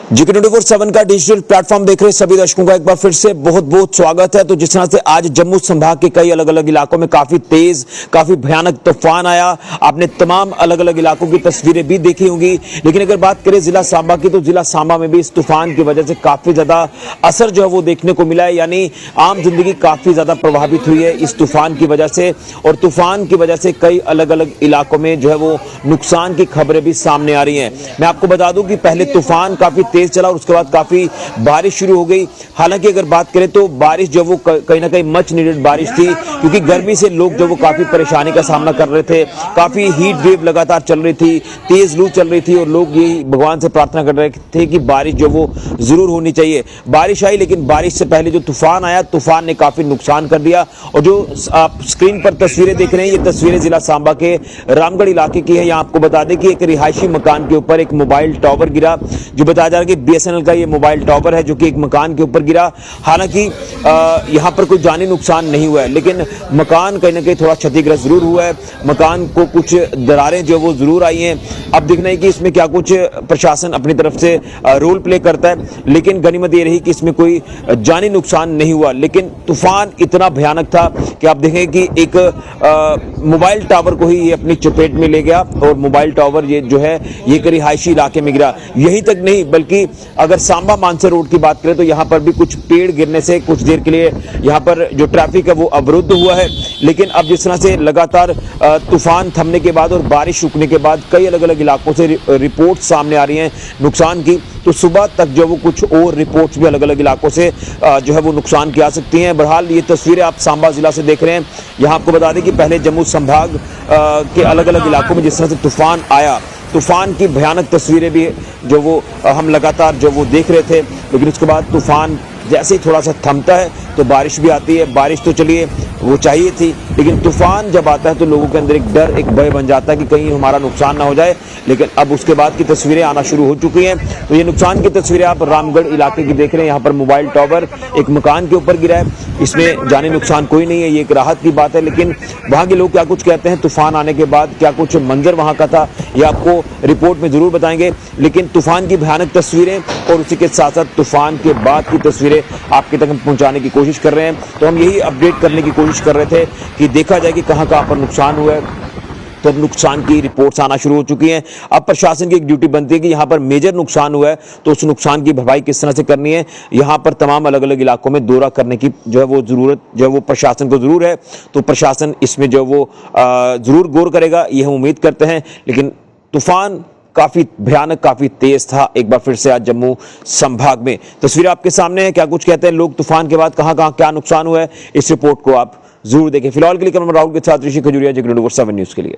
G24/7 का digital platform देख रहे सभी दर्शकों का एक बार फिर से बहुत बहुत स्वागत है। तो जिस तरह से आज जम्मू संभाग के कई अलग अलग इलाकों में काफी तेज काफी भयानक तूफान आया, आपने तमाम अलग अलग इलाकों की तस्वीरें भी देखी होंगी। लेकिन अगर बात करें जिला सांबा की, तो जिला सांबा में भी इस तूफान की वजह से काफी ज्यादा असर जो है वो देखने को मिला है, यानी आम जिंदगी काफी ज्यादा प्रभावित हुई है इस तूफान की वजह से। और तूफान की वजह से कई अलग अलग इलाकों में जो है वो नुकसान की खबरें भी सामने आ रही हैं। मैं आपको बता दूं कि पहले तूफान काफी तेज चला और उसके बाद काफी बारिश शुरू हो गई। हालांकि अगर बात करें तो बारिश जो वो कहीं ना कहीं मच नीडेड बारिश थी, क्योंकि गर्मी से लोग जो वो काफी परेशानी का सामना कर रहे थे। काफी हीट वेव लगातार चल रही थी, तेज लू चल रही थी और लोग यही भगवान से प्रार्थना कर रहे थे कि बारिश जो वो जरूर होनी चाहिए। बारिश आई, लेकिन बारिश से पहले जो तूफान आया, तूफान ने काफी नुकसान कर दिया। और जो आप स्क्रीन पर तस्वीरें देख रहे हैं, ये तस्वीरें जिला सांबा के रामगढ़ इलाके की है। यहाँ आपको बता दें कि एक रिहायशी मकान के ऊपर एक मोबाइल टावर गिरा, जो बताया जा रहा है कि बीएसएनएल का ये मोबाइल टावर है जो कि एक मकान के ऊपर गिरा। हालांकि यहां पर कोई जानी नुकसान नहीं हुआ है, लेकिन मकान कहीं ना कहीं थोड़ा क्षतिग्रस्त जरूर हुआ है। मकान को कुछ दरारें जो वो जरूर आई हैं। अब देखना है कि इसमें क्या कुछ प्रशासन अपनी तरफ से रोल प्ले करता है, लेकिन गनीमत ये रही कि इसमें कोई जानी नुकसान नहीं हुआ। लेकिन तूफान इतना भयानक था कि आप देखें कि एक मोबाइल टावर को ही ये अपनी चपेट में ले गया और मोबाइल टावर ये जो है ये एक रिहायशी इलाके में गिरा। यही तक नहीं, बल्कि अगर सांबा मानसर रोड की बात करें तो यहाँ पर भी कुछ पेड़ गिरने से कुछ देर के लिए यहाँ पर जो ट्रैफिक है वो अवरुद्ध हुआ है। लेकिन अब जिस तरह से लगातार तूफान थमने के बाद और बारिश रुकने के बाद कई अलग अलग इलाकों से रिपोर्ट सामने आ रही हैं नुकसान की, तो सुबह तक जो वो कुछ और रिपोर्ट्स भी अलग अलग इलाकों से जो है वो नुकसान की आ सकती हैं। बहरहाल ये तस्वीरें आप सांबा जिला से देख रहे हैं। यहाँ आपको बता दें कि पहले जम्मू संभाग के अलग अलग इलाकों में जिस तरह से तूफान आया, तूफान की भयानक तस्वीरें भी जो वो हम लगातार जो वो देख रहे थे। लेकिन उसके बाद तूफान जैसे ही थोड़ा सा थमता है तो बारिश भी आती है। बारिश तो चलिए वो चाहिए थी, लेकिन तूफान जब आता है तो लोगों के अंदर एक डर एक भय बन जाता है कि कहीं हमारा नुकसान ना हो जाए। लेकिन अब उसके बाद की तस्वीरें आना शुरू हो चुकी हैं। तो ये नुकसान की तस्वीरें आप रामगढ़ इलाके की देख रहे हैं। यहाँ पर मोबाइल टावर एक मकान के ऊपर गिरा है, इसमें जानी नुकसान कोई नहीं है, ये एक राहत की बात है। लेकिन वहाँ के लोग क्या कुछ कहते हैं तूफान आने के बाद, क्या कुछ मंजर वहाँ का था, ये आपको रिपोर्ट में जरूर बताएंगे। लेकिन तूफान की भयानक तस्वीरें और उसी के साथ साथ तूफान के बाद की तस्वीरें आपके तक हम पहुंचाने की कोशिश कर रहे हैं। तो हम यही अपडेट करने की कोशिश कर रहे थे कि देखा जाए कि कहां पर नुकसान हुआ है। तो अब नुकसान की रिपोर्ट्स आना शुरू हो चुकी हैं। अब प्रशासन की एक ड्यूटी बनती है कि यहाँ पर मेजर नुकसान हुआ है तो उस नुकसान की भरपाई किस तरह से करनी है। यहाँ पर तमाम अलग अलग इलाकों में दौरा करने की जो है वो जरूरत जो है वो प्रशासन को जरूर है। तो प्रशासन इसमें जो वो जरूर गौर करेगा, ये हम उम्मीद करते हैं। लेकिन तूफान काफी भयानक काफी तेज था एक बार फिर से आज जम्मू संभाग में। तस्वीर आपके सामने है, क्या कुछ कहते हैं लोग तूफान के बाद कहां क्या नुकसान हुआ है, इस रिपोर्ट को आप जरूर देखें। फिलहाल के लिए राहुल के साथ ऋषि खजूरिया, G24/7 न्यूज के लिए।